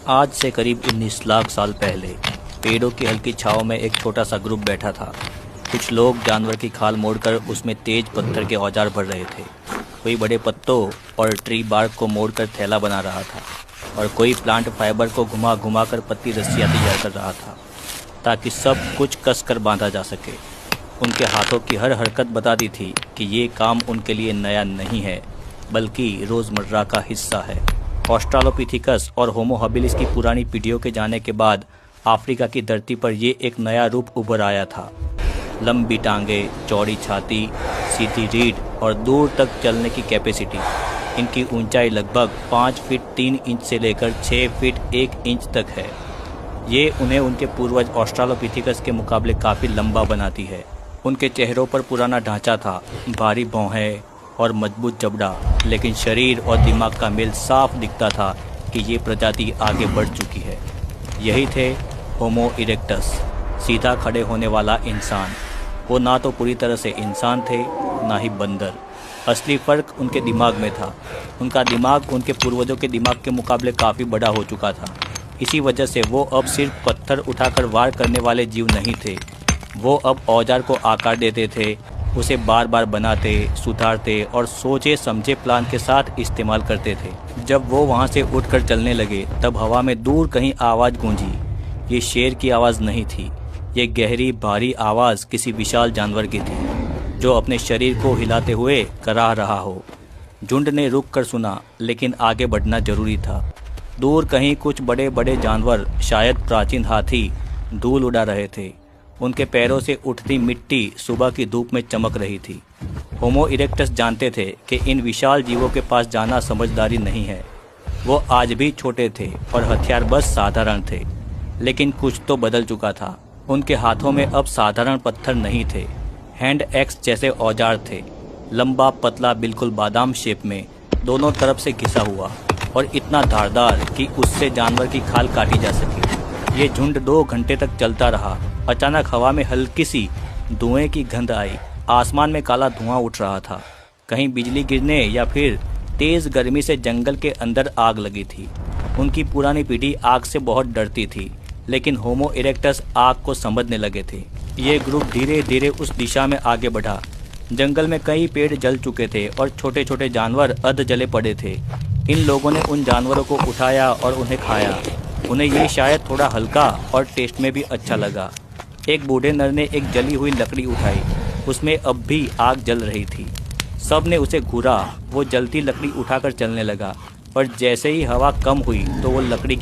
आज से करीब 19 लाख साल पहले पेड़ों की हल्की छांव में एक छोटा सा ग्रुप बैठा था। कुछ लोग जानवर की खाल मोड़कर उसमें तेज पत्थर के औजार भर रहे थे। कोई बड़े पत्तों और ट्री बार्क को मोड़कर थैला बना रहा था और कोई प्लांट फाइबर को घुमा घुमा कर पतली रस्सियाँ तैयार कर रहा था ताकि सब कुछ कस कर बांधा जा सके। उनके हाथों की हर हरकत बताती थी कि ये काम उनके लिए नया नहीं है बल्कि रोज़मर्रा का हिस्सा है। ऑस्ट्रालोपिथिकस और होमो हबिलिस की पुरानी पीढ़ियों के जाने के बाद अफ्रीका की धरती पर ये एक नया रूप उभर आया था। लंबी टांगे, चौड़ी छाती, सीधी रीढ़ और दूर तक चलने की कैपेसिटी। इनकी ऊंचाई लगभग 5 फीट 3 इंच से लेकर 6 फीट 1 इंच तक है। ये उन्हें उनके पूर्वज ऑस्ट्रालोपिथिकस के मुकाबले काफ़ी लंबा बनाती है। उनके चेहरों पर पुराना ढांचा था, भारी भौहें और मजबूत जबड़ा, लेकिन शरीर और दिमाग का मेल साफ दिखता था कि ये प्रजाति आगे बढ़ चुकी है। यही थे होमो इरेक्टस, सीधा खड़े होने वाला इंसान। वो ना तो पूरी तरह से इंसान थे, ना ही बंदर। असली फ़र्क उनके दिमाग में था। उनका दिमाग उनके पूर्वजों के दिमाग के मुकाबले काफ़ी बड़ा हो चुका था। इसी वजह से वो अब सिर्फ पत्थर उठाकर वार करने वाले जीव नहीं थे। वो अब औजार को आकार देते थे, उसे बार बार बनाते, सुधारते और सोचे समझे प्लान के साथ इस्तेमाल करते थे। जब वो वहाँ से उठकर चलने लगे तब हवा में दूर कहीं आवाज़ गूंजी। ये शेर की आवाज़ नहीं थी, ये गहरी भारी आवाज़ किसी विशाल जानवर की थी जो अपने शरीर को हिलाते हुए कराह रहा हो। झुंड ने रुक कर सुना, लेकिन आगे बढ़ना जरूरी था। दूर कहीं कुछ बड़े बड़े जानवर, शायद प्राचीन हाथी, धूल उड़ा रहे थे। उनके पैरों से उठती मिट्टी सुबह की धूप में चमक रही थी। होमो इरेक्टस जानते थे कि इन विशाल जीवों के पास जाना समझदारी नहीं है। वो आज भी छोटे थे और हथियार बस साधारण थे, लेकिन कुछ तो बदल चुका था। उनके हाथों में अब साधारण पत्थर नहीं थे, हैंड एक्स जैसे औजार थे, लंबा पतला, बिल्कुल बादाम शेप में, दोनों तरफ से घिसा हुआ और इतना धारदार कि उससे जानवर की खाल काटी जा सके। ये झुंड 2 घंटे तक चलता रहा। अचानक हवा में हल्की सी धुएं की गंध आई। आसमान में काला धुआं उठ रहा था। कहीं बिजली गिरने या फिर तेज गर्मी से जंगल के अंदर आग लगी थी। उनकी पुरानी पीढ़ी आग से बहुत डरती थी, लेकिन होमो इरेक्टस आग को समझने लगे थे। ये ग्रुप धीरे धीरे उस दिशा में आगे बढ़ा। जंगल में कई पेड़ जल चुके थे और छोटे छोटे जानवर अध जले पड़े थे। इन लोगों ने उन जानवरों को उठाया और उन्हें खाया। उन्हें ये शायद थोड़ा हल्का और टेस्ट में भी अच्छा लगा। एक बूढ़े नर ने एक जली हुई लकड़ी उठाई। उसमें अब भी आग जल रही थी। सब ने उसे घूरा। वो जलती लकड़ी उठाकर चलने लगा और जैसे ही हवा कम हुई तो वो लकड़ी